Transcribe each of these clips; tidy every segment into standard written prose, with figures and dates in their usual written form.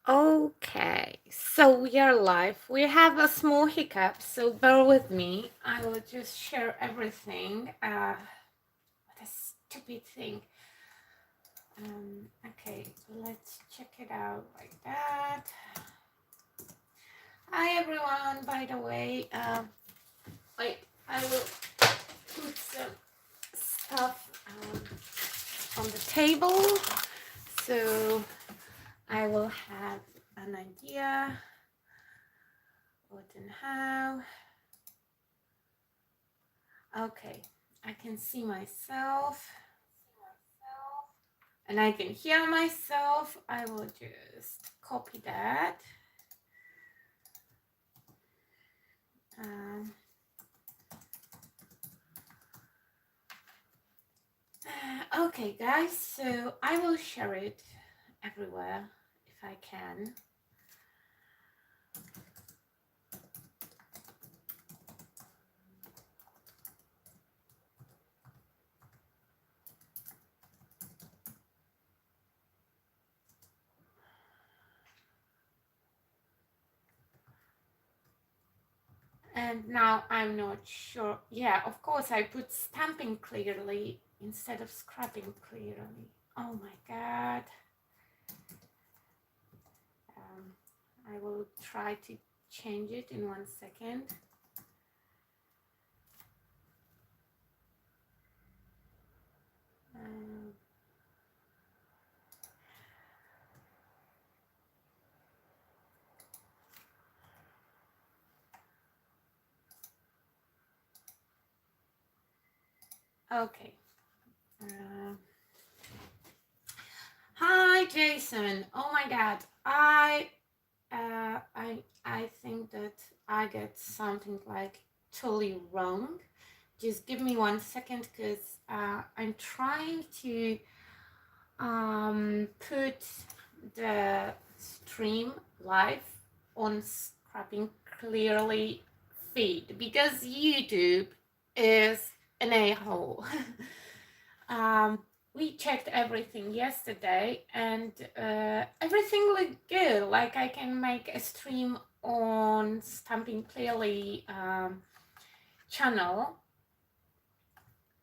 Okay, so we are live. We have a small hiccup, so bear with me. I will just share everything. What a stupid thing. Okay, let's check it out like that. Hi everyone, by the way. Wait, I will put some stuff on the table so I will have an idea what and how. Okay, I can see myself and I can hear myself. I will just copy that. Okay guys, so I will share it everywhere if I can. And now I'm not sure. Yeah, of course I put stamping clearly instead of scrubbing clearly. Oh my god. I will try to change it in 1 second. Okay. Hi Jason. Oh my god. I think that I get something like totally wrong. Just give me 1 second because I'm trying to put the stream live on scrapping clearly feed because YouTube is an a-hole. We checked everything yesterday and everything looked good. Like I can make a stream on Stamping Clearly channel,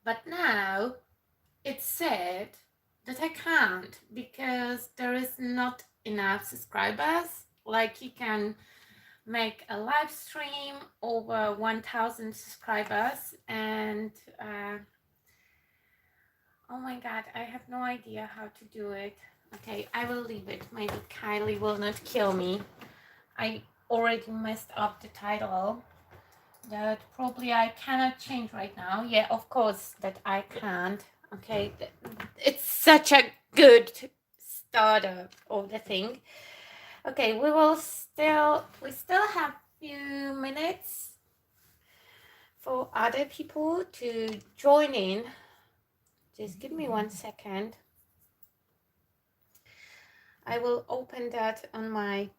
but now it said that I can't because there is not enough subscribers. Like you can make a live stream over 1,000 subscribers and oh my god, I have no idea how to do it. Okay, I will leave it. Maybe Kylie will not kill me. I already messed up the title that probably I cannot change right now. Yeah, of course that I can't. Okay, it's such a good starter of the thing. Okay, we still have few minutes for other people to join in. Just give me 1 second. I will open that on my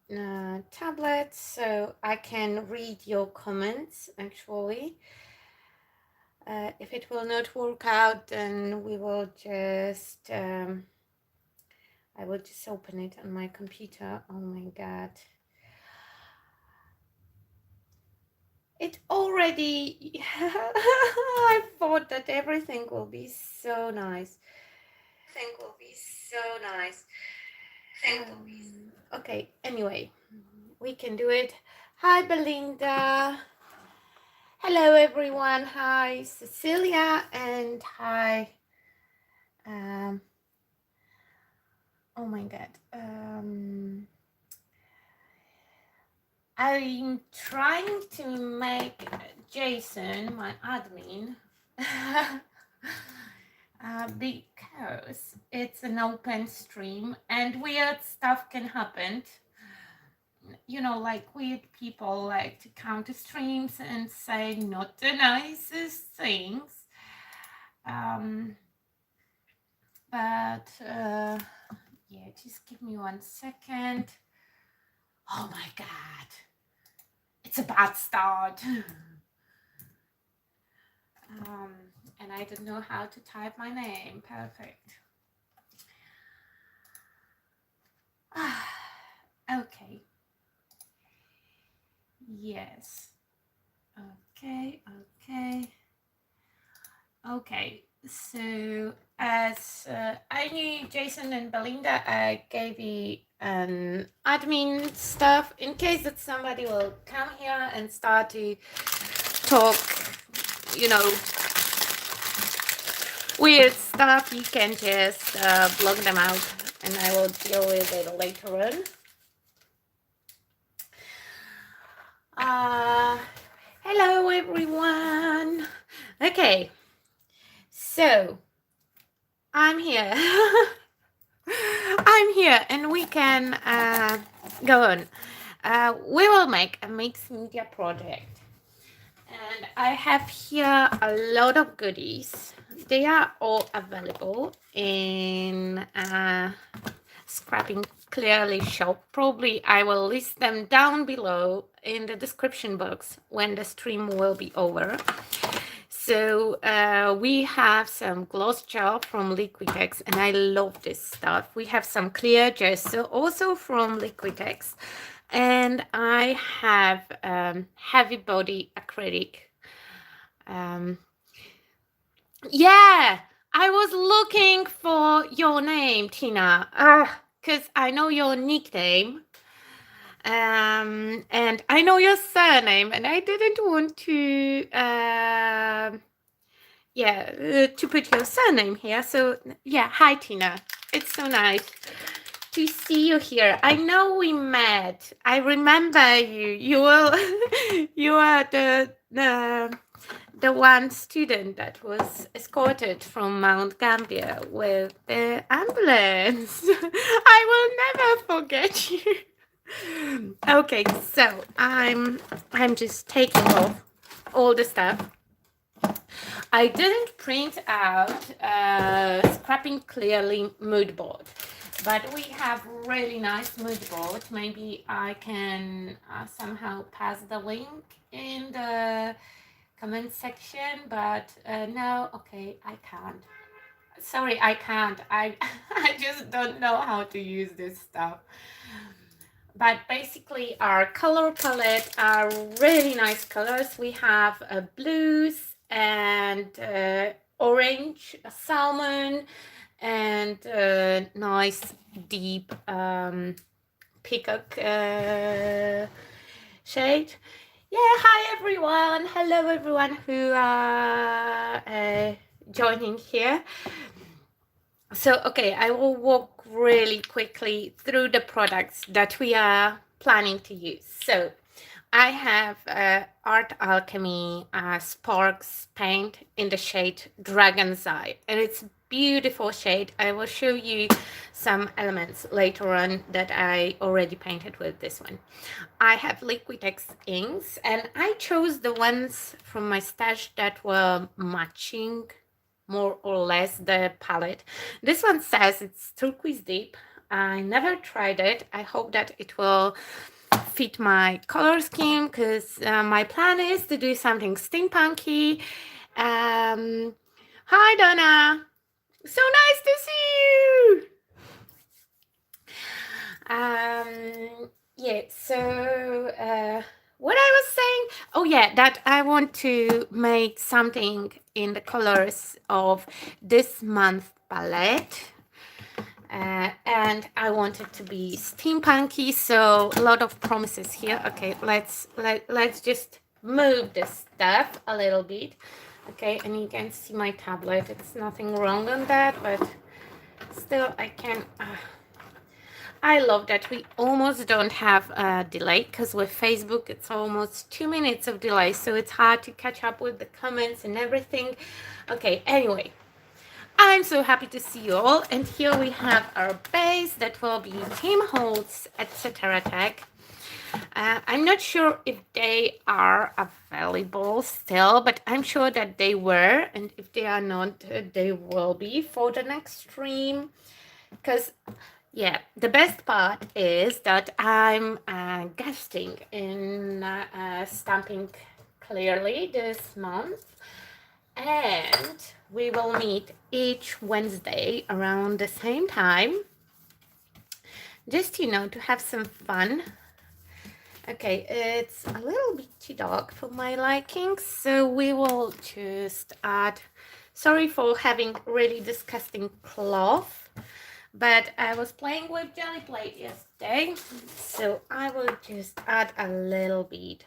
tablet so I can read your comments actually. If it will not work out, then we will just I will just open it on my computer. Oh my god, it already I thought that everything will be so nice. Okay, anyway, we can do it. Hi Belinda. Hello everyone. Hi Cecilia and hi oh my god, I'm trying to make Jason my admin because it's an open stream and weird stuff can happen. You know, like weird people like to come to streams and say not the nicest things. But yeah, just give me 1 second. Oh my god, it's a bad start. And I don't know how to type my name. Perfect. Yes. Okay, okay. Okay, so as I knew Jason and Belinda, I gave you admin stuff in case that somebody will come here and start to talk, you know, weird stuff. You can just block them out and I will deal with it later on. Hello everyone. Okay, so I'm here. I'm here and we can go on. We will make a mixed media project. And I have here a lot of goodies. They are all available in Scrapping Clearly shop. Probably I will list them down below in the description box when the stream will be over. So we have some gloss gel from LIQUITEX, and I love this stuff. We have some clear gesso also from LIQUITEX, and I have heavy body acrylic. Yeah, I was looking for your name, Tina, because I know your nickname. And I know your surname, and I didn't want to to put your surname here. So yeah, hi Tina, it's so nice to see you here. I know we met. I remember you. You were you are the one student that was escorted from Mount Gambier with the ambulance. I will never forget you. Okay, so I'm just taking off all the stuff. I didn't print out Scrapping Clearly mood board, but we have really nice mood board. Maybe I can somehow pass the link in the comment section, but no, okay, I can't. Sorry, I can't. I just don't know how to use this stuff. But basically our color palette are really nice colors. We have blues and orange, salmon, and nice deep peacock shade. Yeah, hi everyone. Hello everyone who are joining here. So, okay, I will walk really quickly through the products that we are planning to use. So, I have Art Alchemy Sparks paint in the shade Dragon's Eye, and it's a beautiful shade. I will show you some elements later on that I already painted with this one. I have LIQUITEX inks, and I chose the ones from my stash that were matching more or less the palette. This one says it's turquoise deep. I never tried it. I hope that it will fit my color scheme because my plan is to do something steampunky. Hi Donna, so nice to see you. Yeah, so what I was saying, oh yeah, that I want to make something in the colors of this month palette. And I want it to be steampunky, so a lot of promises here. Okay, let's just move this stuff a little bit. Okay, and you can see my tablet. It's nothing wrong on that, but still I can. I love that we almost don't have a delay, because with Facebook it's almost 2 minutes of delay, so it's hard to catch up with the comments and everything. Okay, anyway, I'm so happy to see you all, and here we have our base that will be Team HOLTZ, etc. tag. I'm not sure if they are available still, but I'm sure that they were, and if they are not, they will be for the next stream, because yeah, the best part is that I'm guesting in Stamping Clearly this month, and we will meet each Wednesday around the same time, just, you know, to have some fun. Okay, it's a little bit too dark for my liking, so we will just add, sorry for having really disgusting cloth, but I was playing with jelly plate yesterday, so I will just add a little bit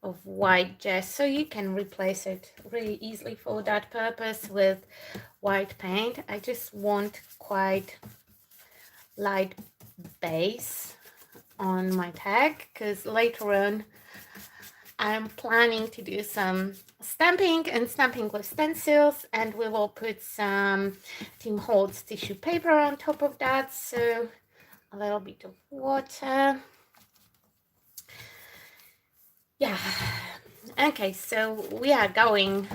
of white just so you can replace it really easily for that purpose with white paint. I just want quite light base on my tag because later on I'm planning to do some stamping with stencils, and we will put some Team HOLTZ tissue paper on top of that, so a little bit of water. Yeah, okay, so we are going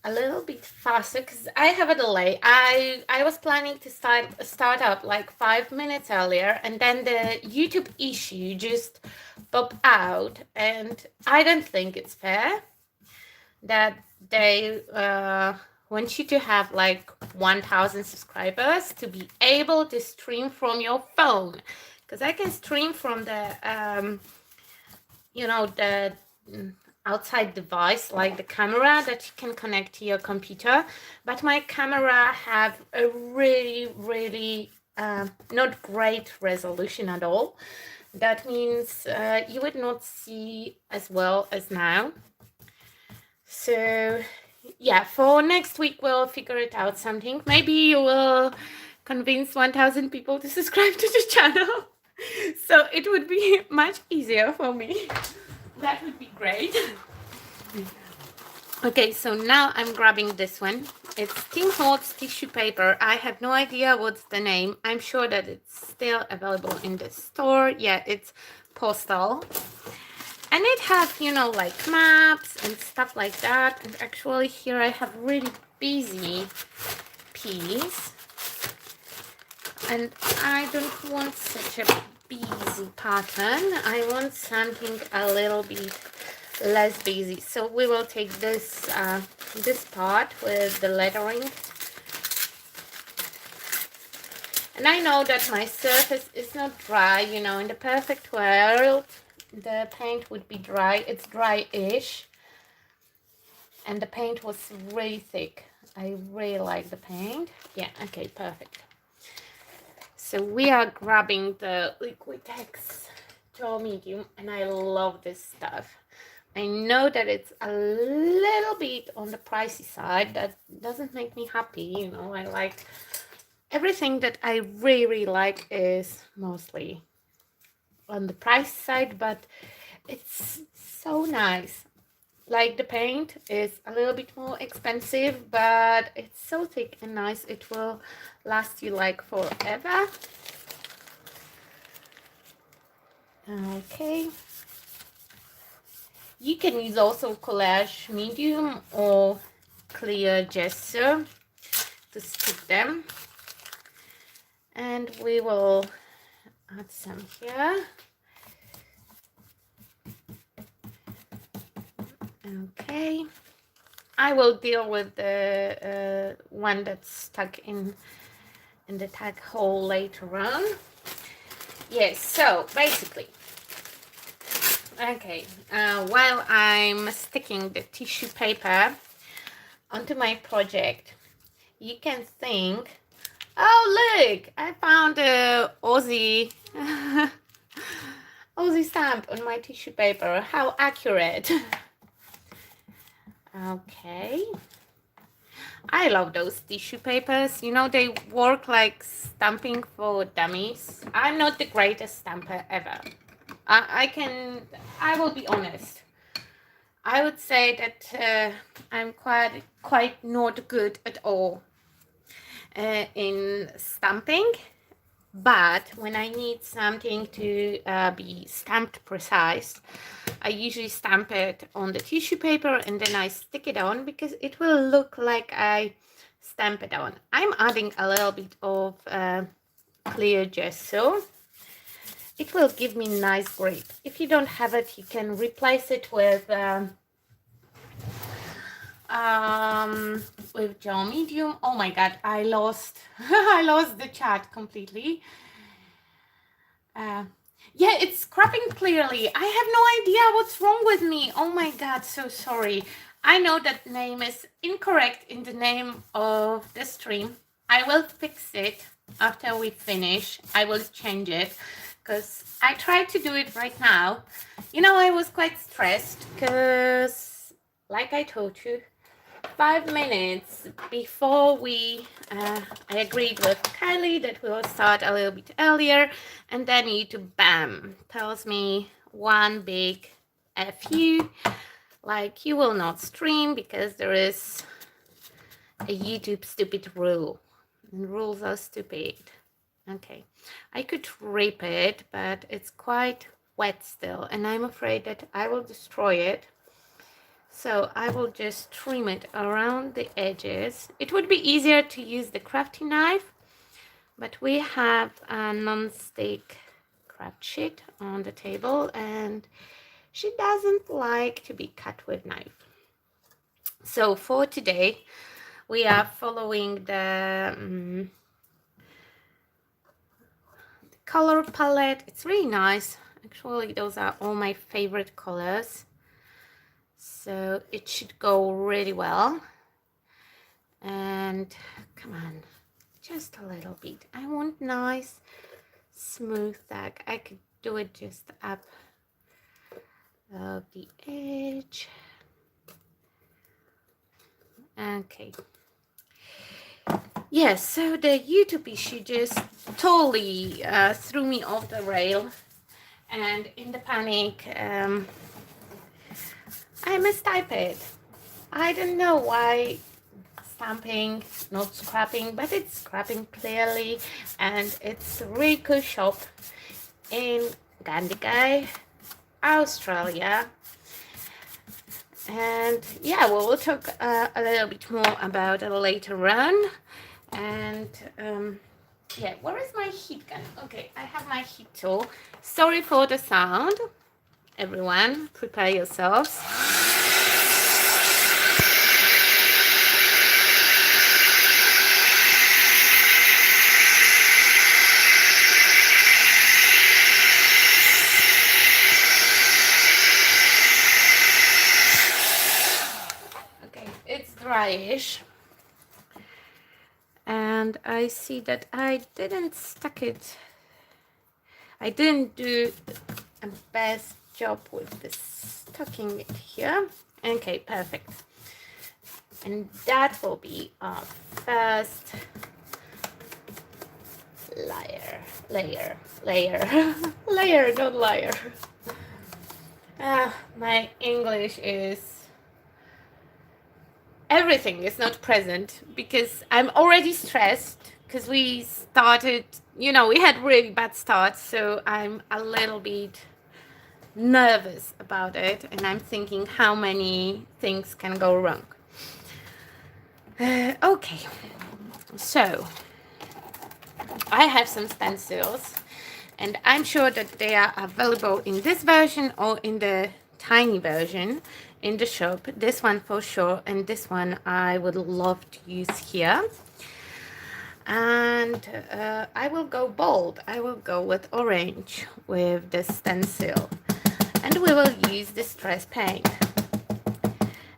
a little bit faster because I have a delay. I was planning to start up like 5 minutes earlier, and then the YouTube issue just popped out, and I don't think it's fair that they want you to have like 1,000 subscribers to be able to stream from your phone, because I can stream from the you know, the outside device like the camera that you can connect to your computer, but my camera have a really not great resolution at all. That means you would not see as well as now. So yeah, for next week we'll figure it out something. Maybe you will convince 1,000 people to subscribe to the channel, so it would be much easier for me. That would be great. Okay, so now I'm grabbing this one. It's Team HOLTZ tissue paper. I have no idea what's the name. I'm sure that it's still available in the store. Yeah, it's postal. And it has, you know, like maps and stuff like that. And actually here I have really busy piece. And I don't want such a busy pattern. I want something a little bit less busy. So we will take this this part with the lettering. And I know that my surface is not dry. You know, in the perfect world, the paint would be dry. It's dry-ish. And the paint was really thick. I really like the paint. Yeah, okay, perfect. So we are grabbing the LIQUITEX Gel Medium, and I love this stuff. I know that it's a little bit on the pricey side. That doesn't make me happy, you know. I like everything that I really like is mostly on the price side, but it's so nice. Like the paint is a little bit more expensive, but it's so thick and nice. It will last you like forever. Okay. You can use also collage medium or clear gesso to stick them. And we will add some here. Okay. I will deal with the one that's stuck in the tag hole later on. Yes, so basically, okay, while I'm sticking the tissue paper onto my project, you can think, oh look, I found a Aussie Aussie stamp on my tissue paper. How accurate. Okay. I love those tissue papers. You know, they work like stamping for dummies. I'm not the greatest stamper ever. I will be honest. I would say that I'm quite not good at all in stamping. But when I need something to be stamped precise, I usually stamp it on the tissue paper and then I stick it on because it will look like I stamp it on. I'm adding a little bit of clear gesso. It will give me nice grip. If you don't have it, you can replace it with gel medium. Oh my god, I lost I lost the chat completely. Yeah, it's scrapping clearly. I have no idea what's wrong with me. Oh my god, so sorry. I know that name is incorrect in the name of the stream. I will fix it after we finish. I will change it because I tried to do it right now. You know, I was quite stressed because, like I told you, 5 minutes before I agreed with Kylie that we will start a little bit earlier, and then YouTube, bam, tells me one big FU, like you will not stream because there is a YouTube stupid rule, and rules are stupid. Okay, I could rip it, but it's quite wet still, and I'm afraid that I will destroy it. So I will just trim it around the edges. It would be easier to use the crafty knife, but we have a non-stick craft sheet on the table and she doesn't like to be cut with knife. So for today, we are following the color palette. It's really nice. Actually, those are all my favorite colors. So it should go really well. And come on, just a little bit. I want nice smooth tag. I could do it just up of the edge. Okay. Yes, so the YouTube issue just totally threw me off the rail, and in the panic I mistyped it. I don't know why stamping, not scrapping, but it's scrapping clearly, and it's a really cool shop in Gandigai, Australia. And yeah, well, we'll talk a little bit more about it later on. And yeah, where is my heat gun? Okay, I have my heat tool. Sorry for the sound, everyone. Prepare yourselves. Okay, it's dryish. And I see that I didn't stuck it. I didn't do a best job with this stucking it here. Okay, perfect. And that will be our first layer, not liar. My English is everything is not present because I'm already stressed because we started, you know, we had really bad start, so I'm a little bit nervous about it, and I'm thinking how many things can go wrong. Okay, so I have some stencils, and I'm sure that they are available in this version or in the tiny version in the shop. This one for sure, and this one I would love to use here. And I will go bold. I will go with orange with the stencil, and we will use the Stress paint.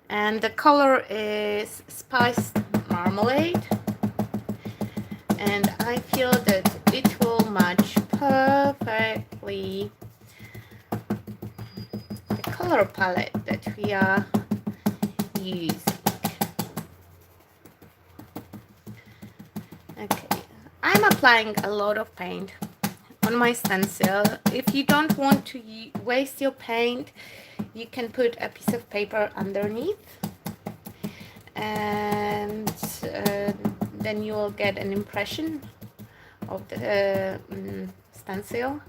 And the color is Spiced Marmalade, and I feel that it will match perfectly the color palette that we are using. Okay, I'm applying a lot of paint on my stencil. If you don't want to waste your paint, you can put a piece of paper underneath, and then you will get an impression of the stencil,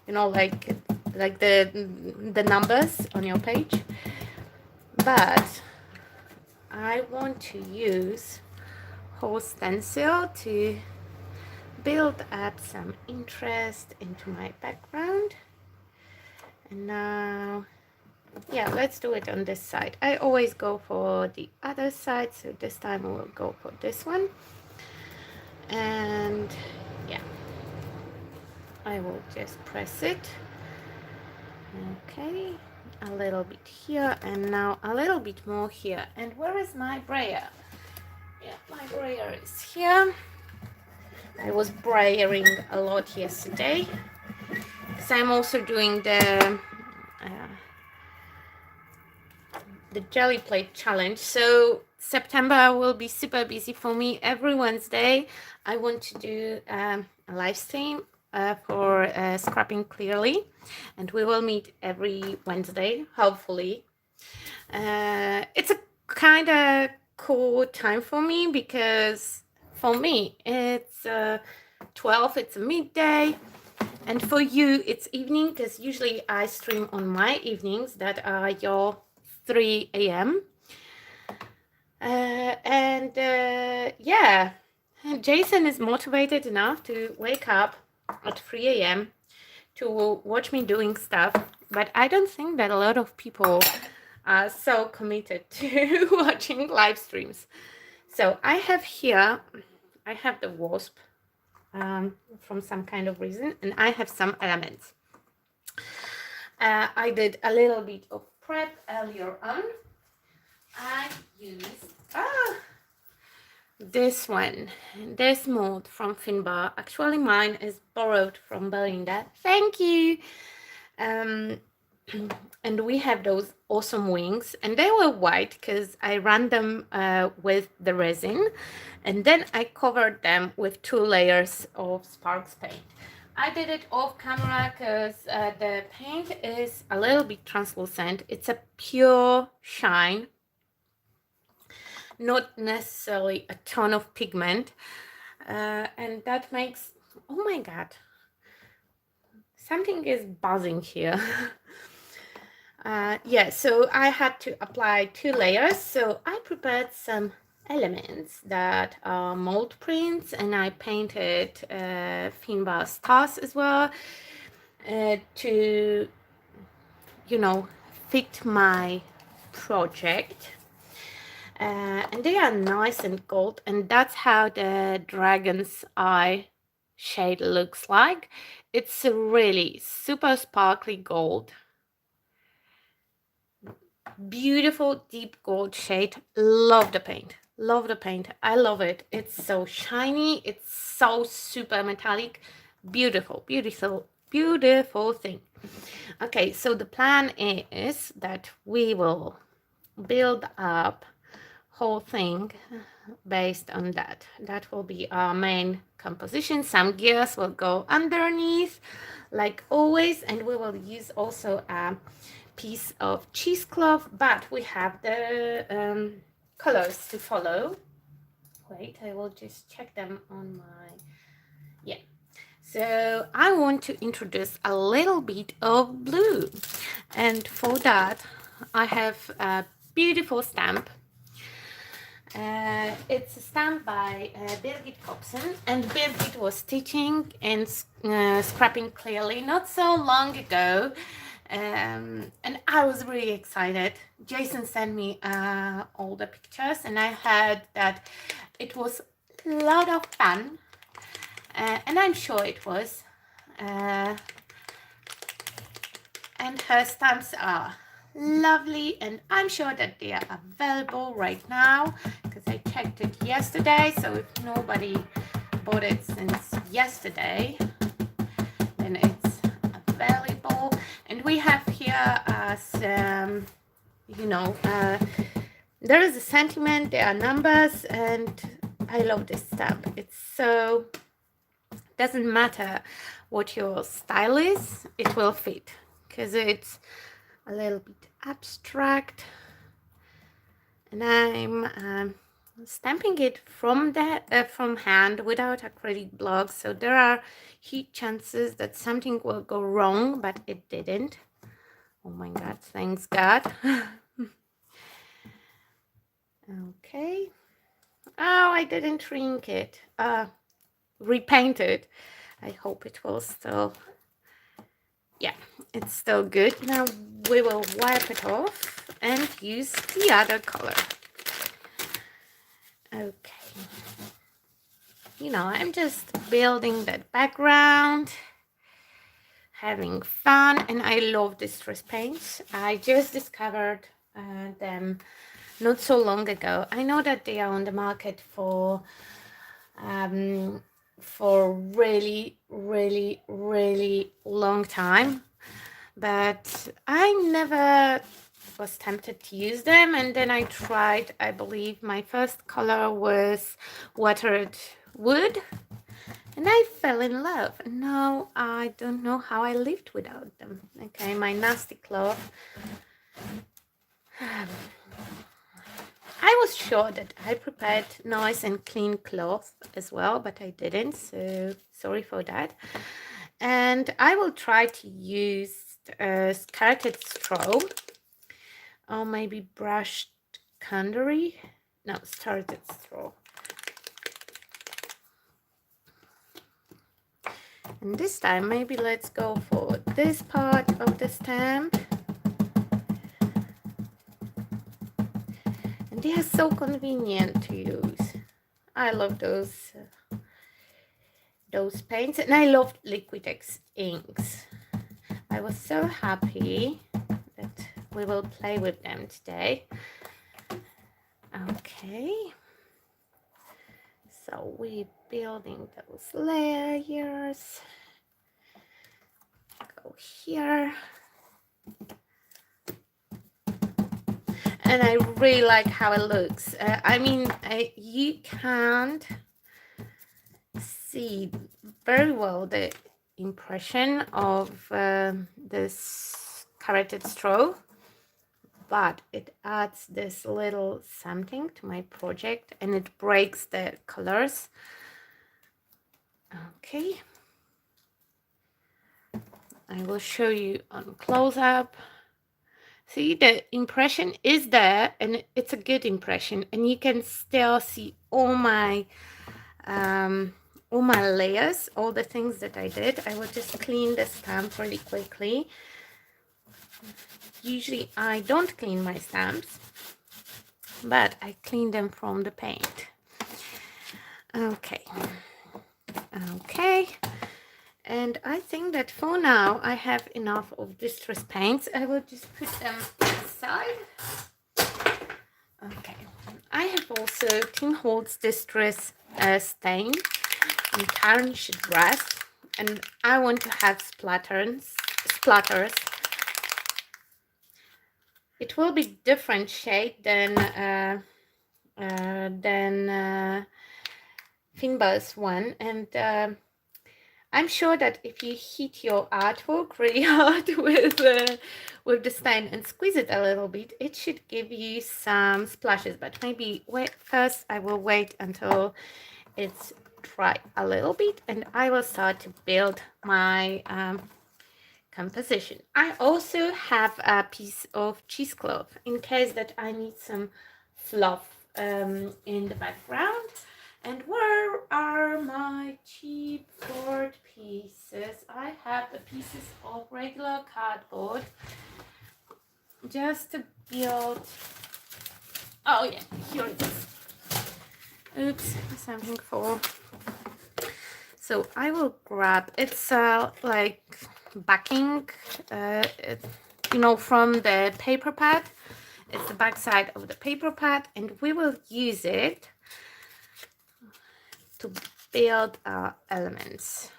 you know, like the numbers on your page. But I want to use whole stencil to build up some interest into my background. And now, yeah, let's do it on this side. I always go for the other side, so this time I will go for this one. And yeah, I will just press it. Okay, a little bit here, and now a little bit more here. And where is my brayer? Yeah, my brayer is here. I was brayering a lot yesterday because I'm also doing the jelly plate challenge. So September will be super busy for me. Every Wednesday I want to do a live stream for scrapping clearly, and we will meet every Wednesday, hopefully. It's a kind of cool time for me because for me it's 12, it's a midday, and for you it's evening because usually I stream on my evenings that are your 3 a.m. Yeah, Jason is motivated enough to wake up at 3 a.m. to watch me doing stuff, but I don't think that a lot of people are so committed to watching live streams. So I have here, I have the wasp from some kind of reason, and I have some elements. I did a little bit of prep earlier on. I used this one, this mold from Finbar. Actually, mine is borrowed from Belinda. Thank you. And we have those awesome wings, and they were white because I ran them with the resin, and then I covered them with 2 layers of Sparks paint. I did it off camera because the paint is a little bit translucent. It's a pure shine, not necessarily a ton of pigment, and that makes, oh my god, something is buzzing here. Yeah, so I had to apply 2 layers. So I prepared some elements that are mold prints, and I painted Finbar stars as well to, you know, fit my project. And they are nice and gold, and that's how the dragon's eye shade looks like. It's a really super sparkly gold. Beautiful deep gold shade. Love the paint. Love the paint. I love it. It's so shiny. It's so super metallic. Beautiful, beautiful, beautiful thing. Okay, so the plan is that we will build up whole thing based on that. That will be our main composition. Some gears will go underneath like always, and we will use also a piece of cheesecloth, but we have the colors to follow. Wait, I will just check them on my, yeah. So I want to introduce a little bit of blue, and for that I have a beautiful stamp. It's a stamp by BIRGIT KOOPSEN, and BIRGIT was teaching and scrapping clearly not so long ago, and I was really excited. Jason sent me all the pictures, and I heard that it was a lot of fun, and I'm sure it was. And her stamps are lovely, and I'm sure that they are available right now because I checked it yesterday. So if nobody bought it since yesterday, then it's available. And we have here some, you know, there is a sentiment, there are numbers, and I love this stamp. It's so, doesn't matter what your style is, it will fit because it's a little bit abstract, and I'm stamping it from hand without acrylic blocks, so there are huge chances that something will go wrong, but it didn't. Oh my god, thanks God. Okay. Oh, I didn't ink it, repaint it. I hope it will still, yeah, it's still good. Now we will wipe it off and use the other color. Okay, you know, I'm just building that background. having fun, and I love distress paints. I just discovered them not so long ago. I know that they are on the market for really, really, really long time, but I never was tempted to use them. And then I tried, I believe my first color was watered wood, and I fell in love. And now I don't know how I lived without them. Okay, my nasty cloth. I was sure that I prepared nice and clean cloth as well, but I didn't, so sorry for that. And I will try to use skirted straw, or maybe brushed candery. No, skirted straw. And this time, maybe let's go for this part of the stamp. And they are so convenient to use. I love those paints, and I love LIQUITEX inks. I was so happy that we will play with them today. Okay. So we're building those layers. Go here. And I really like how it looks. I mean, you can't see very well the impression of this carotid straw, but it adds this little something to my project, and it breaks the colors. Okay, I will show you on close-up. See, the impression is there, and it's a good impression, and you can still see all my layers, all the things that I did. I will just clean the stamp really quickly. Usually I don't clean my stamps, but I clean them from the paint. Okay, and I think that for now I have enough of distress paints. I will just put them aside. Okay, I have also Team HOLTZ Distress Stain and Tarnished Brass, and I want to have splatters. It will be different shade than Finbar's one, and I'm sure that if you hit your artwork really hard with the stain and squeeze it a little bit, it should give you some splashes. But maybe first I will wait until it's dry a little bit, and I will start to build my composition. I also have a piece of cheesecloth in case that I need some fluff in the background. And where are my chipboard pieces? I have the pieces of regular cardboard just to build. Oh yeah, here it is. Oops, something fall. So I will grab, it's like backing, you know, from the paper pad. It's the back side of the paper pad, and we will use it to build our elements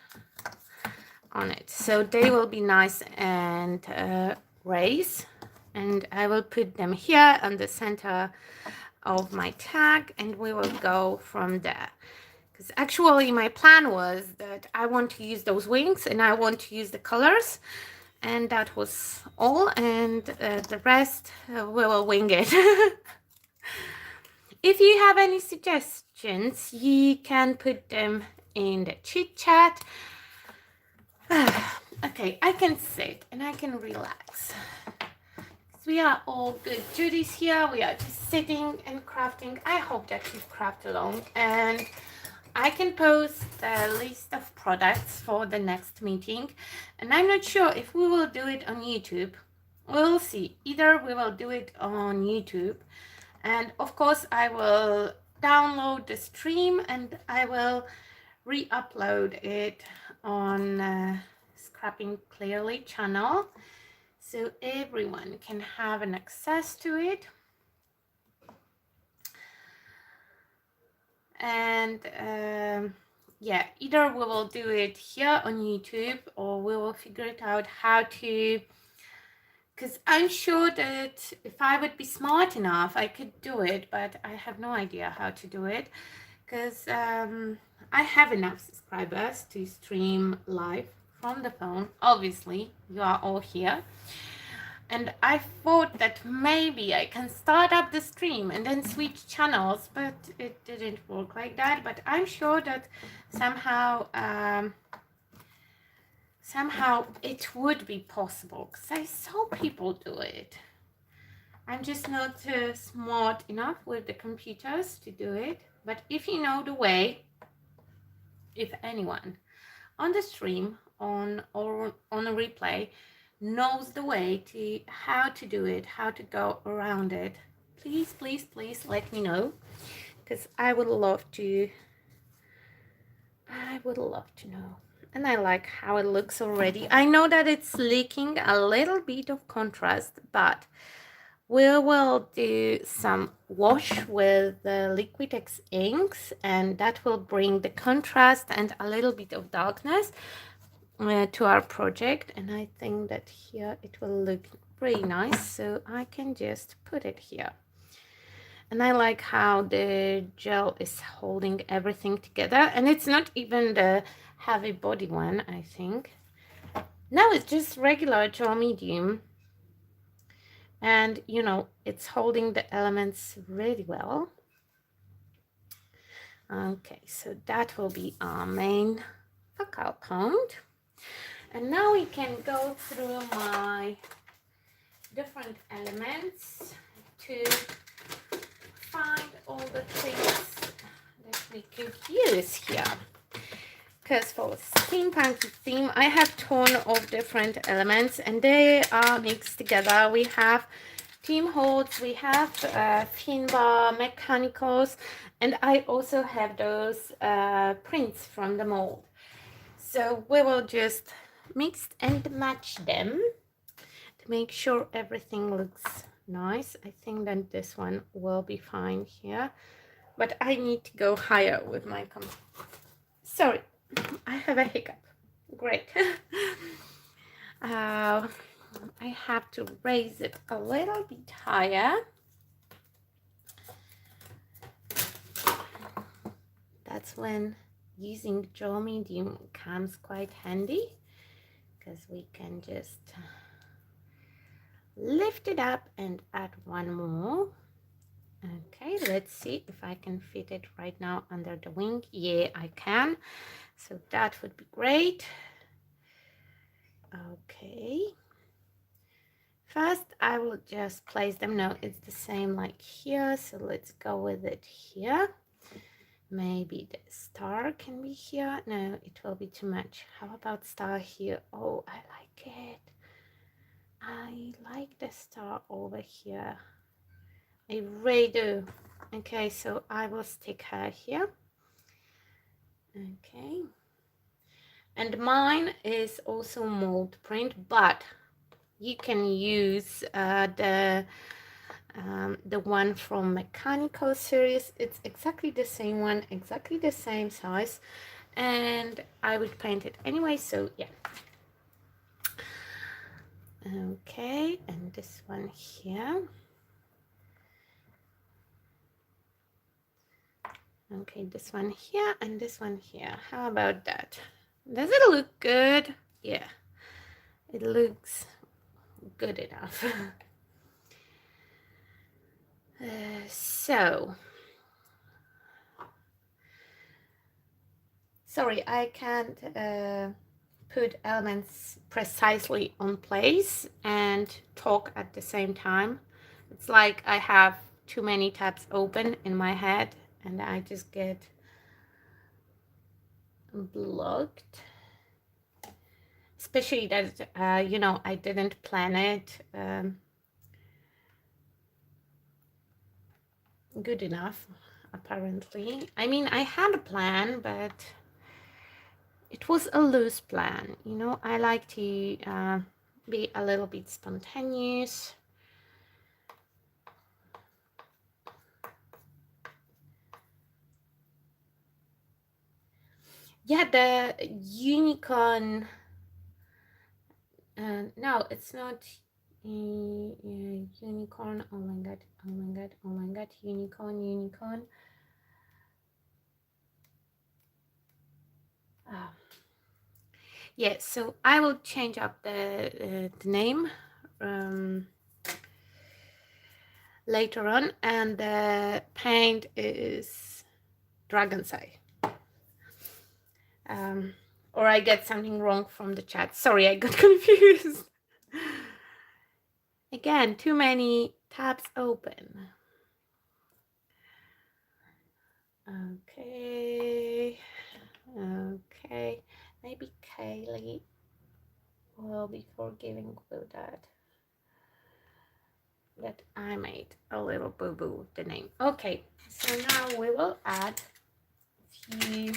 on it, so they will be nice and raised. And I will put them here on the center of my tag, and we will go from there. Because actually my plan was that I want to use those wings and I want to use the colors, and that was all, and the rest we will wing it. If you have any suggestions, you can put them in the chit chat. Okay, I can sit and I can relax. We are all good Judies here. We are just sitting and crafting. I hope that you craft along, and I can post the list of products for the next meeting. And I'm not sure if we will do it on YouTube. We'll see. Either we will do it on YouTube, and of course I will download the stream and I will re-upload it on scrapping clearly channel, so everyone can have an access to it. And yeah, either we will do it here on YouTube, or we will figure it out how to, because I'm sure that if I would be smart enough, I could do it, but I have no idea how to do it, because I have enough subscribers to stream live from the phone. Obviously, you are all here. And I thought that maybe I can start up the stream and then switch channels, but it didn't work like that. But I'm sure that somehow somehow it would be possible, because I saw people do it. I'm just not smart enough with the computers to do it. But if you know the way, if anyone on the stream or on a replay knows the way to how to do it, how to go around it, please, please, please let me know, because I would love to know. And I like how it looks already. I know that it's leaking a little bit of contrast, but we will do some wash with the LIQUITEX inks, and that will bring the contrast and a little bit of darkness to our project. And I think that here it will look pretty nice, so I can just put it here. And I like how the gel is holding everything together, and it's not even the heavy body one, I think. No, it's just regular gel medium, and you know, it's holding the elements really well. Okay, so that will be our main focal point. And now we can go through my different elements to find all the things that we could use here. Because for steampunk theme, I have ton of different elements and they are mixed together. We have Team HOLTZ, we have Finbar, Mechanicals, and I also have those prints from the mold. So we will just mix and match them to make sure everything looks nice. I think that this one will be fine here, but I need to go higher with my sorry, I have a hiccup. Great. I have to raise it a little bit higher. That's when using gel medium comes quite handy, because we can just lift it up and add one more. Okay, let's see if I can fit it right now under the wing. Yeah, I can. So that would be great. Okay. First, I will just place them. No, it's the same like here. So let's go with it here. Maybe the star can be here. No, it will be too much. How about star here? Oh, I like it. I like the star over here. I really do. Okay, so I will stick her here. Okay. And mine is also mold print, but you can use the one from Mechanical series. It's exactly the same one, exactly the same size, and I would paint it anyway, so yeah. Okay, and this one here. Okay, this one here and this one here. How about that? Does it look good? Yeah, it looks good enough. So sorry, I can't put elements precisely on place and talk at the same time. It's like I have too many tabs open in my head and I just get blocked, especially that you know, I didn't plan it good enough, apparently. I mean, I had a plan, but it was a loose plan, you know. I like to be a little bit spontaneous. Yeah, the unicorn, no, it's not unicorn. Oh my god, oh my god, oh my god, unicorn. Oh. Yeah, so I will change up the name later on, and the paint is Dragon's Eye. Or I get something wrong from the chat. Sorry, I got confused. Again, too many tabs open. Okay. Okay. Maybe Kaylee will be forgiving with that I made a little boo-boo with the name. Okay, so now we will add a few.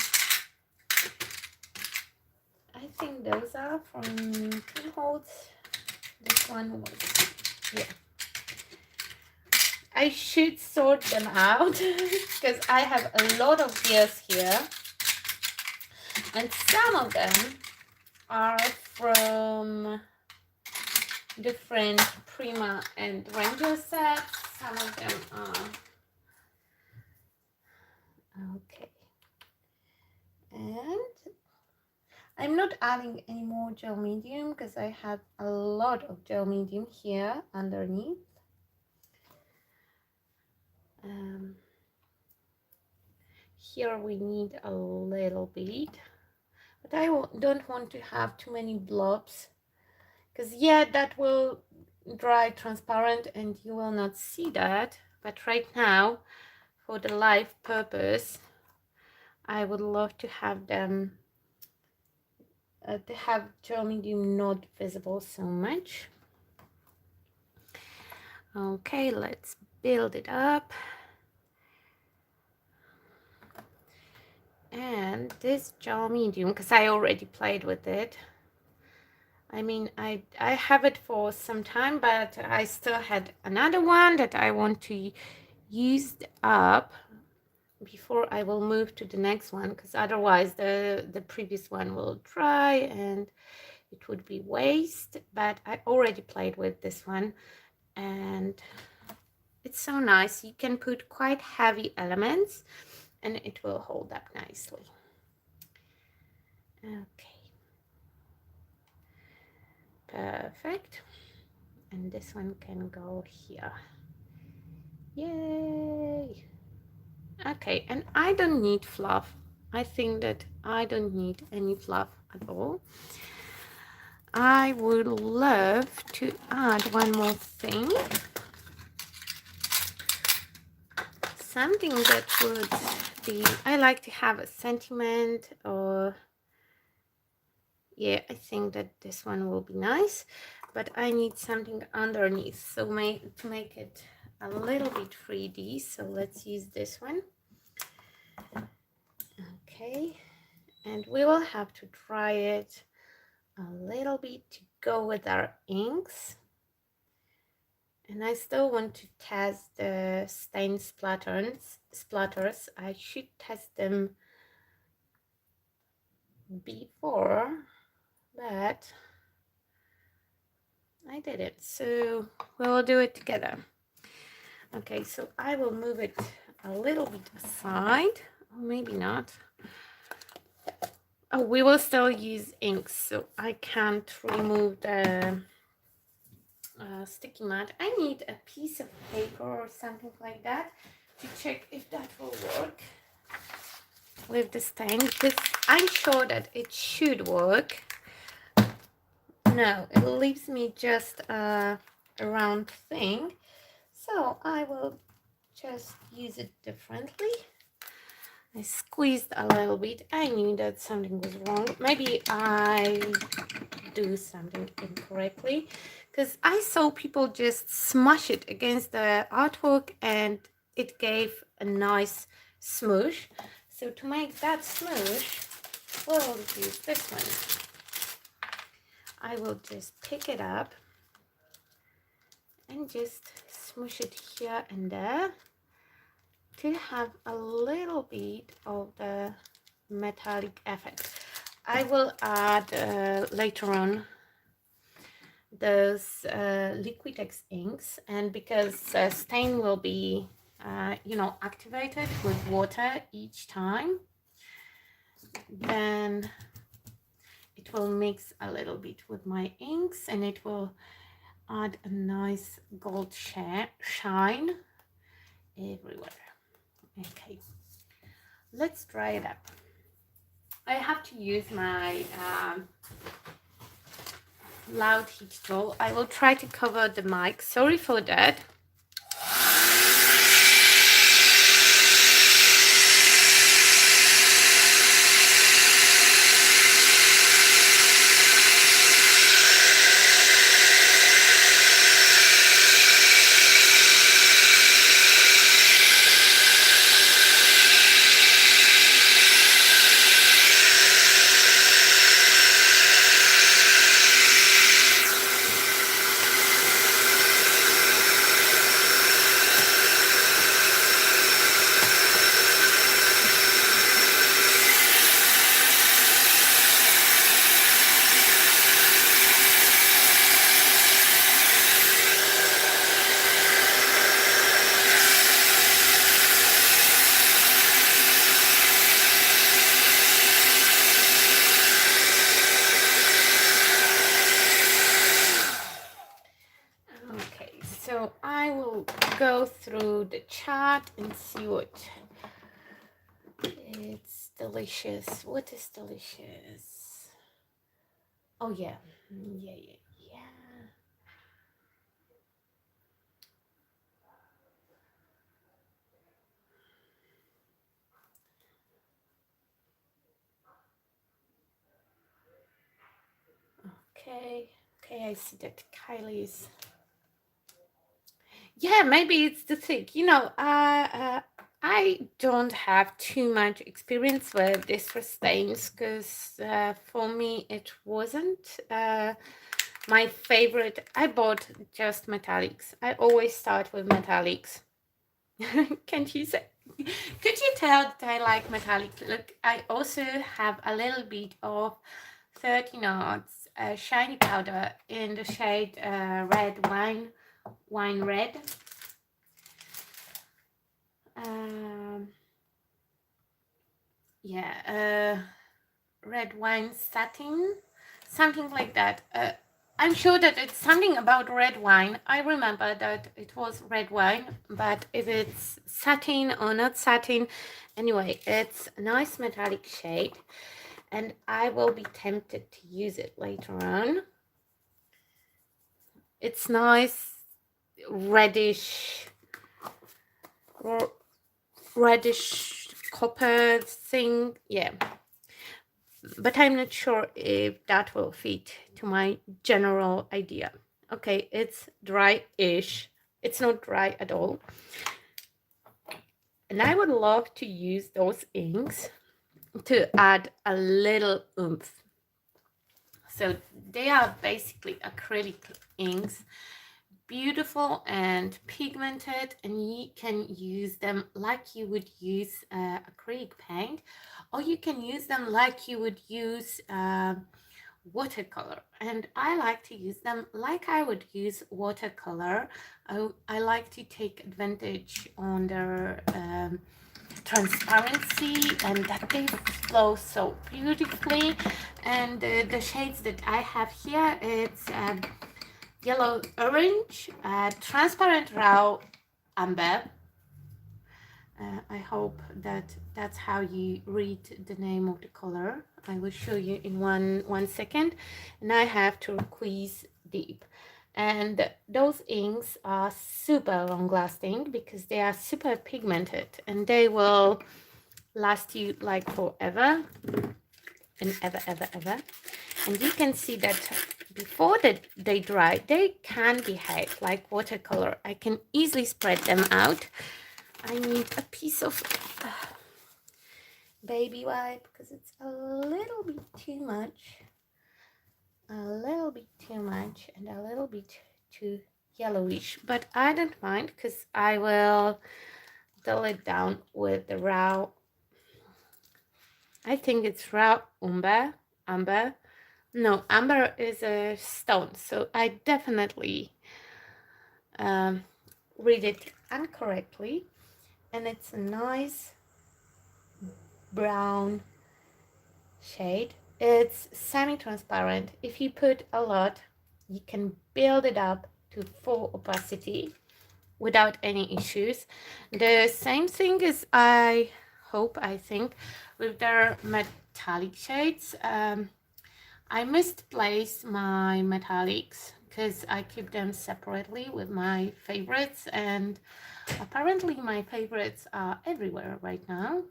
I think those are from HOLTZ. This one was, yeah. I should sort them out because I have a lot of gears here, and some of them are from different Prima and Ranger sets. Some of them are okay. And I'm not adding any more gel medium because I have a lot of gel medium here underneath. Here we need a little bit, but I don't want to have too many blobs because yeah, that will dry transparent and you will not see that. But right now, for the live purpose, I would love to have them to have gel medium not visible so much. Okay, let's build it up. And this gel medium, because I already played with it, I mean, I have it for some time, but I still had another one that I want to use up before I will move to the next one, because otherwise the previous one will dry and it would be waste. But I already played with this one and it's so nice. You can put quite heavy elements and it will hold up nicely. Okay. Perfect. And this one can go here. Yay. Okay, and I don't need fluff. I think that I don't need any fluff at all. I would love to add one more thing. Something that would be, I like to have a sentiment, or yeah, I think that this one will be nice, but I need something underneath, so to make it a little bit 3D. So let's use this one. Okay, and we will have to dry it a little bit to go with our inks. And I still want to test the stain splatters. I should test them before, but I didn't, so we'll do it together. Okay, so I will move it a little bit aside, or maybe not. Oh, we will still use inks, so I can't remove the sticky mat. I need a piece of paper or something like that to check if that will work with the stain, because I'm sure that it should work. No, it leaves me just a round thing, so I will just use it differently. I squeezed a little bit. I knew that something was wrong. Maybe I do something incorrectly, because I saw people just smash it against the artwork and it gave a nice smoosh. So to make that smoosh, we'll use this one. I will just pick it up and just smoosh it here and there to have a little bit of the metallic effect. I will add later on those LIQUITEX inks, and because stain will be you know, activated with water each time, then it will mix a little bit with my inks and it will add a nice gold shine everywhere. Okay, let's dry it up. I have to use my loud heat tool. I will try to cover the mic. Sorry for that. So I will go through the chart and see what it's delicious. What is delicious? Oh yeah, yeah. Okay, I see that Kylie's. Yeah, maybe it's the thing. You know, I don't have too much experience with distress stains because for me it wasn't my favorite. I bought just metallics. I always start with metallics. Can't you say? Could you tell that I like metallic? Look, I also have a little bit of 13 ounce shiny powder in the shade red wine red. Yeah, red wine satin, something like that. I'm sure that it's something about red wine. I remember that it was red wine, but if it's satin or not satin, anyway, it's a nice metallic shade, and I will be tempted to use it later on. It's nice reddish copper thing, yeah, but I'm not sure if that will fit to my general idea. Okay, it's dry-ish. It's not dry at all, and I would love to use those inks to add a little oomph. So they are basically acrylic inks, beautiful and pigmented, and you can use them like you would use acrylic paint, or you can use them like you would use watercolor. And I like to use them like I would use watercolor. I like to take advantage on their transparency and that they flow so beautifully. And the shades that I have here, it's yellow orange, transparent raw amber. I hope that that's how you read the name of the color. I will show you in one second. And I have turquoise deep, and those inks are super long lasting because they are super pigmented and they will last you like forever and ever. And you can see that before they dry, they can behave like watercolor. I can easily spread them out. I need a piece of baby wipe because it's a little bit too much. A little bit too much and a little bit too yellowish, but I don't mind because I will dull it down with the raw, I think it's raw amber. No, amber is a stone, so I definitely read it incorrectly, and it's a nice brown shade. It's semi-transparent. If you put a lot, you can build it up to full opacity without any issues. The same thing is, I think, with their metallic shades. I misplaced my metallics because I keep them separately with my favorites, and apparently my favorites are everywhere right now.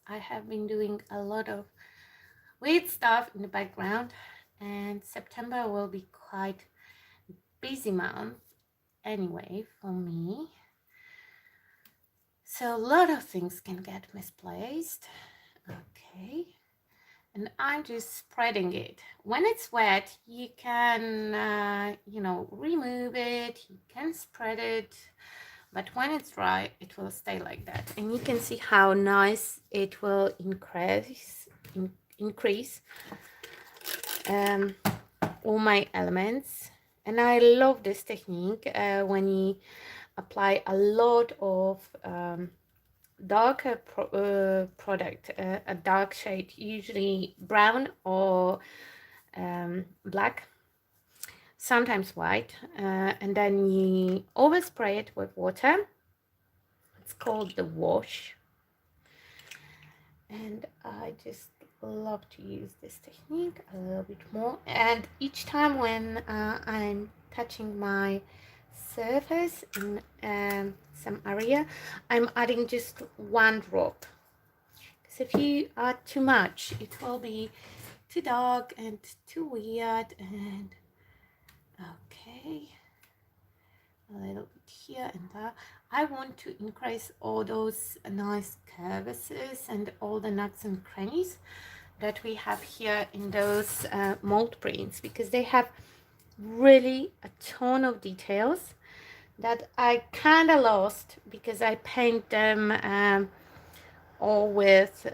I have been doing a lot of weird stuff in the background, and September will be quite busy month anyway for me. So a lot of things can get misplaced. Okay. And I'm just spreading it. When it's wet, you can, remove it. You can spread it. But when it's dry, it will stay like that. And you can see how nice it will increase all my elements. And I love this technique when you apply a lot of darker product, a dark shade, usually brown or black, sometimes white, and then you overspray it with water. It's called the wash, and I just love to use this technique a little bit more. And each time when I'm touching my surface in some area, I'm adding just one drop, because if you add too much, it will be too dark and too weird. And okay, a little bit here and there. I want to increase all those nice crevices and all the nooks and crannies that we have here in those mold prints, because they have really a ton of details that I kind of lost because I paint them all with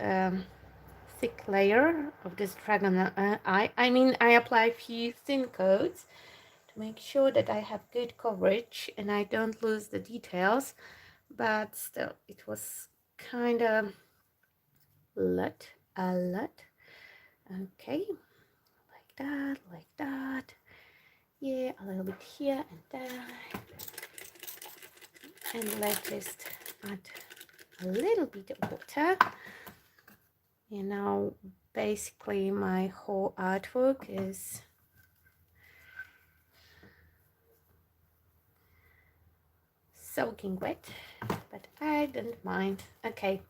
thick layer of this dragon eye. I mean, I apply a few thin coats to make sure that I have good coverage and I don't lose the details, but still it was kind of a lot. Okay, like that. Yeah, a little bit here and there. And let's just add a little bit of water. You know, basically my whole artwork is soaking wet, but I don't mind. Okay,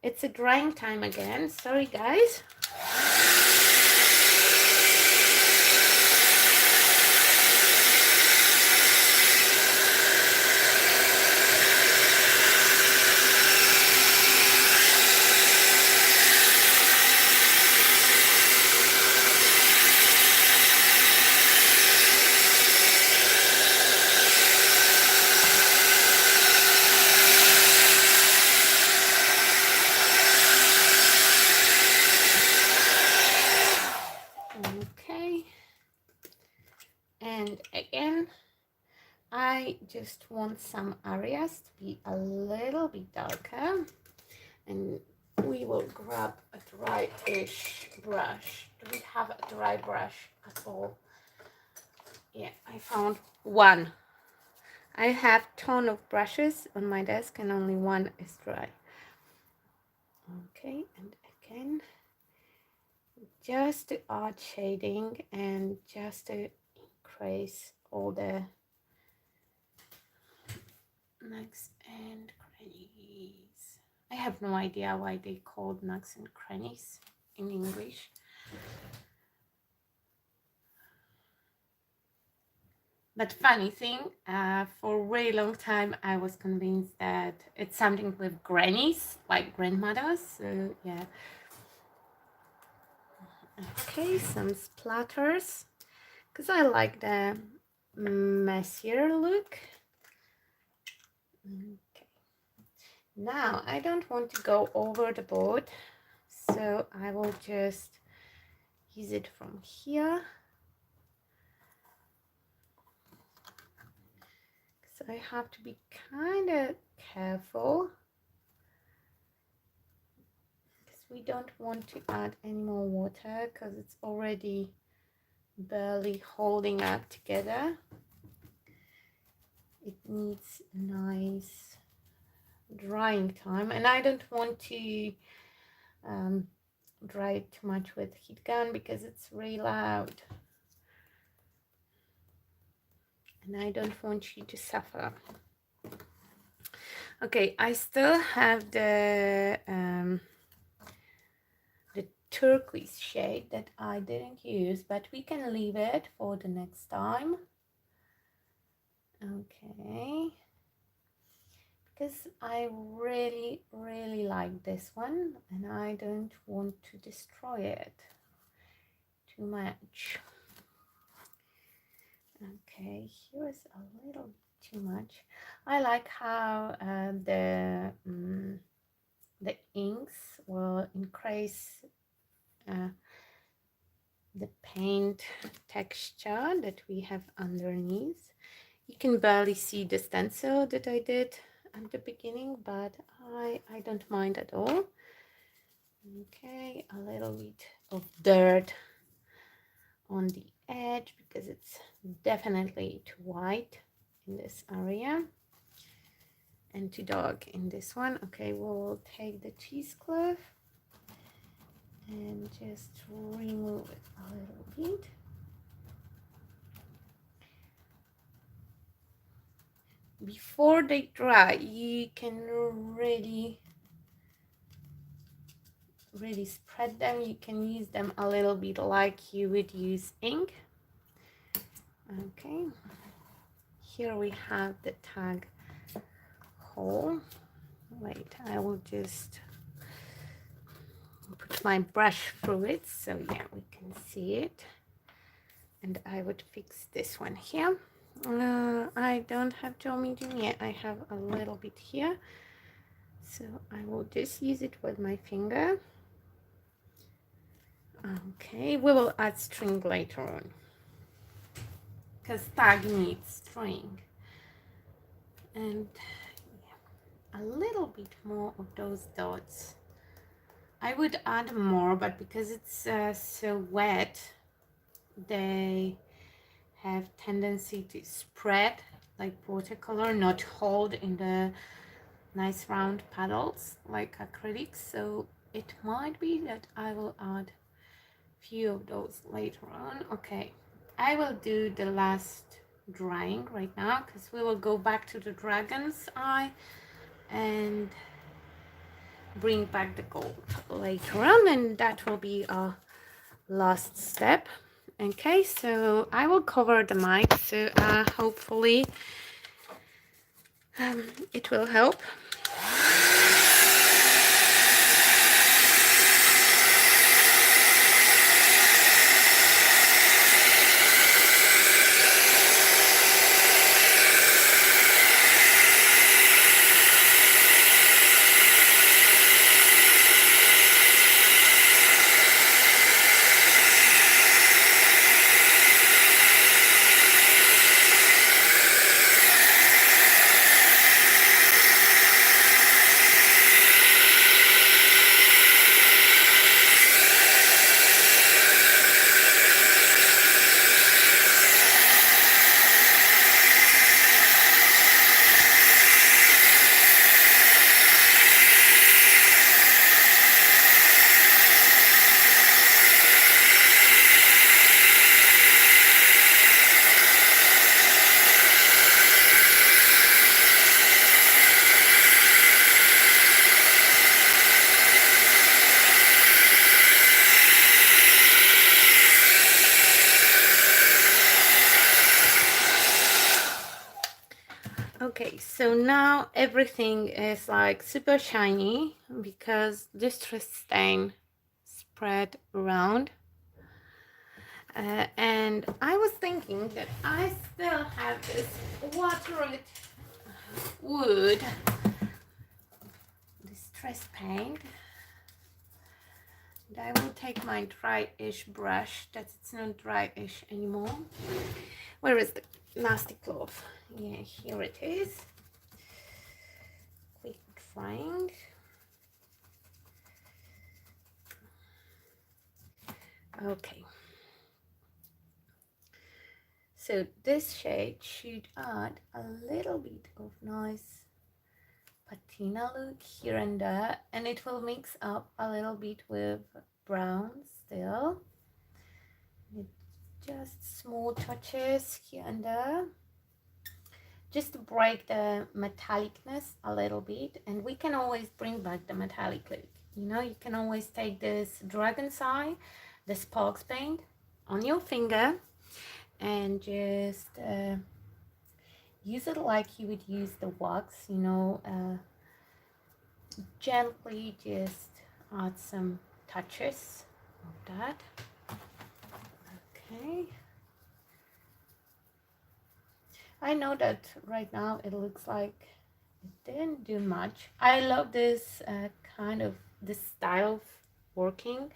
it's a drying time again. Sorry guys. Okay, and again, I just want some areas to be a little bit darker, and we will grab a dry-ish brush. Do we have a dry brush at all? Yeah, I found one. I have a ton of brushes on my desk and only one is dry. Okay, and again, just to add shading and just to increase all the nooks and crannies. I have no idea why they called nooks and crannies in English. But funny thing, for a really long time, I was convinced that it's something with grannies, like grandmothers. So yeah. Okay, some splatters, because I like the messier look. Okay. Now, I don't want to go over the board, so I will just use it from here. So I have to be kind of careful, because we don't want to add any more water because it's already barely holding up together. It needs a nice drying time, and I don't want to dry it too much with heat gun because it's really loud, and I don't want you to suffer. Okay, I still have the turquoise shade that I didn't use, but we can leave it for the next time. Okay, because I really like this one, and I don't want to destroy it too much. Okay, here's a little too much. I like how the inks will increase the paint texture that we have underneath. You can barely see the stencil that I did at the beginning, but I don't mind at all. Okay, a little bit of dirt on the edge because it's definitely too white in this area and too dark in this one. Okay, we'll take the cheesecloth and just remove it a little bit. Before they dry, you can really spread them. You can use them a little bit like you would use ink. Okay, here we have the tag hole. Wait, I will just put my brush through it so yeah, we can see it. And I would fix this one here. I don't have gel medium yet. I have a little bit here, so I will just use it with my finger. Okay, we will add string later on because tag needs string. And yeah, a little bit more of those dots. I would add more, but because it's so wet, they have tendency to spread like watercolor, not hold in the nice round paddles like acrylics. So it might be that I will add a few of those later on. Okay, I will do the last drying right now because we will go back to the dragon's eye and bring back the gold later on, and that will be our last step. Okay, so I will cover the mic, so hopefully it will help. Okay, so now everything is like super shiny because distress stain spread around. And I was thinking that I still have this watered wood distress paint. And I will take my dry-ish brush, that it's not dry-ish anymore. Where is the nasty cloth? Yeah, here it is. Quick find. Okay. So this shade should add a little bit of nice patina look here and there, and it will mix up a little bit with brown still. Just small touches here and there, just to break the metallicness a little bit. And we can always bring back the metallic look. You know, you can always take this dragon's eye, the sparks paint, on your finger and just use it like you would use the wax, you know, gently just add some touches of that. Okay. I know that right now it looks like it didn't do much. I love this kind of this style of working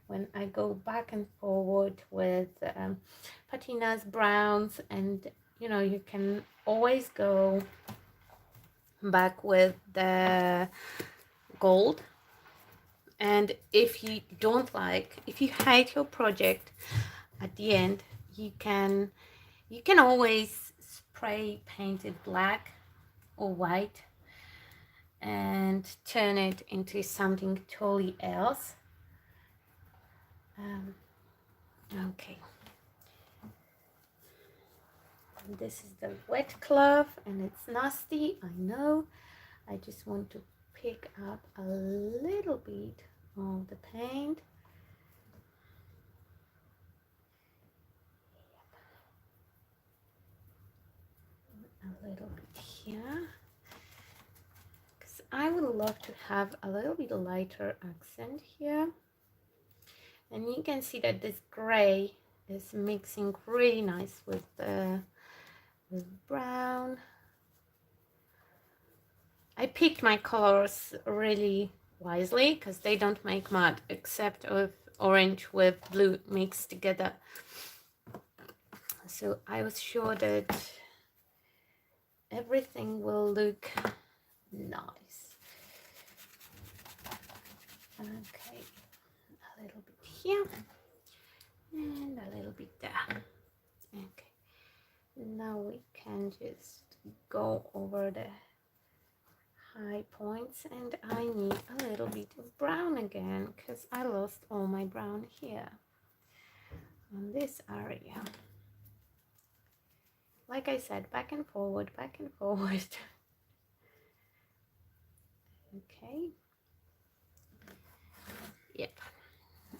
when I go back and forward with patinas, browns, and you know, you can always go back with the gold. And if you don't like, if you hate your project at the end, you can always spray paint it black or white and turn it into something totally else. Okay, this is the wet cloth and it's nasty, I know. I just want to pick up a little bit of the paint. A little bit here, because I would love to have a little bit lighter accent here. And you can see that this gray is mixing really nice with the brown. I picked my colors really wisely because they don't make mud, except with orange with blue mixed together. So I was sure that everything will look nice. Okay, a little bit here and a little bit there. Okay, now we can just go over the high points, and I need a little bit of brown again because I lost all my brown here on this area. Like I said, back and forward, back and forward. Okay. Yep.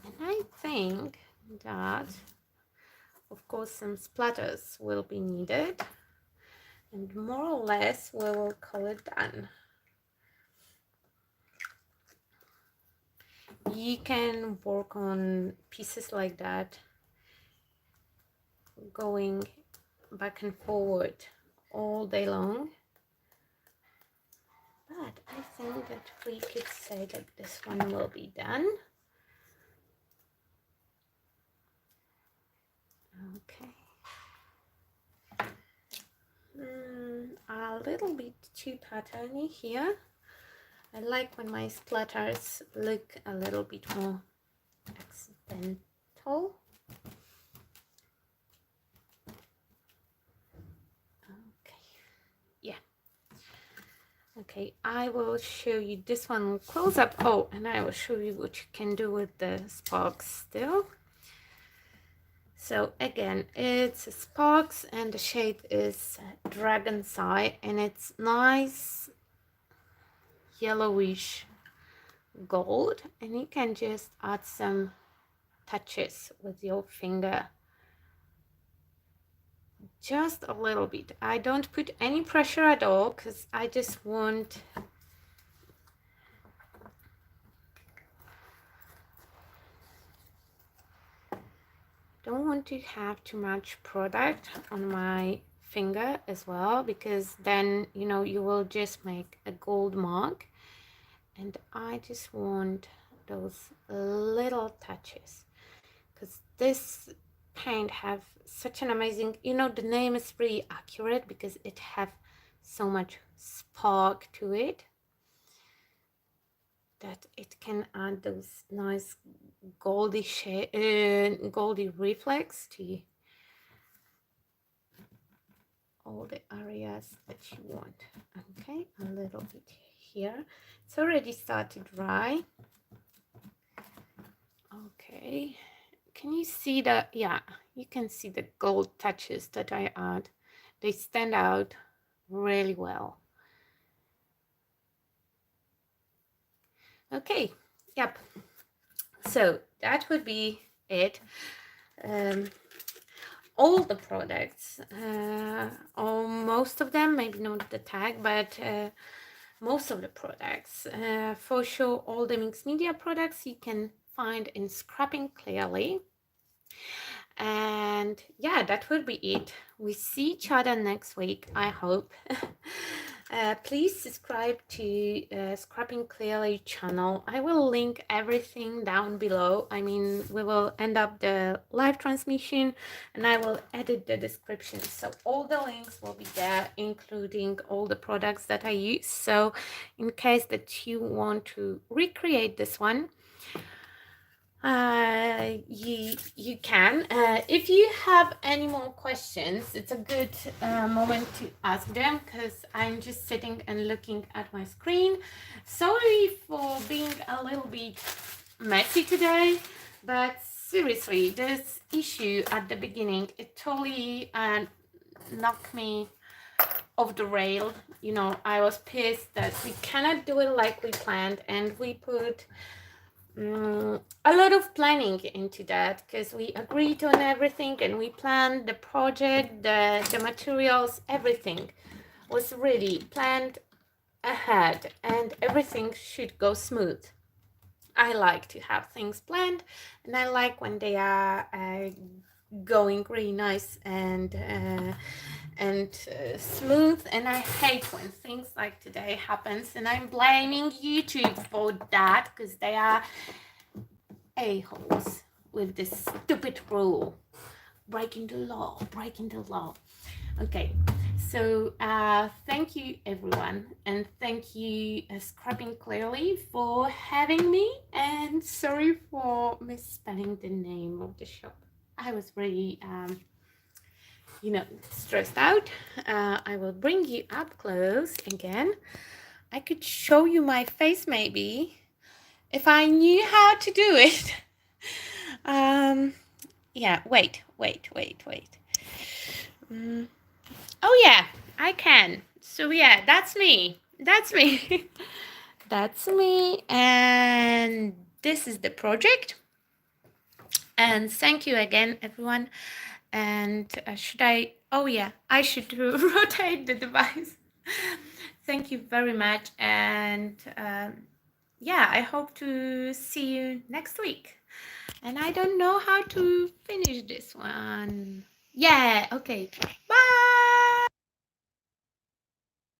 And I think that, of course, some splatters will be needed, and more or less we will call it done. You can work on pieces like that, going back and forward all day long. But I think that we could say that this one will be done. Okay. A little bit too patterny here. I like when my splatters look a little bit more accidental. Okay, yeah. Okay, I will show you this one close up. Oh, and I will show you what you can do with the sparks still. So again, it's sparks and the shade is Dragon's Eye, and it's nice yellowish gold, and you can just add some touches with your finger just a little bit. I don't put any pressure at all because I just don't want to have too much product on my finger as well, because then, you know, you will just make a gold mark, and I just want those little touches because this paint have such an amazing, you know, the name is pretty accurate because it have so much spark to it that it can add those nice goldy shade, goldy reflex to all the areas that you want. Okay, a little bit here. It's already started dry. Okay, can you see the, yeah, you can see the gold touches that I add. They stand out really well. Okay, yep. So that would be it. All the products, or most of them, maybe not the tag, but most of the products, for sure all the mixed media products you can find in Scrapping Clearly. And yeah, that would be it. We see each other next week, I hope. Please subscribe to Scrapping Clearly channel. I will link everything down below. I mean, we will end up the live transmission and I will edit the description. So all the links will be there, including all the products that I use. So in case that you want to recreate this one, you can. If you have any more questions, it's a good moment to ask them because I'm just sitting and looking at my screen. Sorry for being a little bit messy today, but seriously, this issue at the beginning, it totally knocked me off the rail. You know, I was pissed that we cannot do it like we planned, and we put a lot of planning into that because we agreed on everything and we planned the project, the materials, everything was really planned ahead and everything should go smooth. I like to have things planned and I like when they are going really nice and smooth, and I hate when things like today happens, and I'm blaming YouTube for that because they are a-holes with this stupid rule, breaking the law. Okay, so thank you everyone, and thank you Scrapping Clearly for having me, and sorry for misspelling the name of the shop. I was really you know, stressed out. I will bring you up close again. I could show you my face maybe if I knew how to do it. Yeah, wait. Oh yeah, I can. So yeah, that's me. That's me, and this is the project. And thank you again, everyone. And should I, oh yeah, I should rotate the device. Thank you very much, and yeah, I hope to see you next week. And I don't know how to finish this one. Yeah, okay, bye.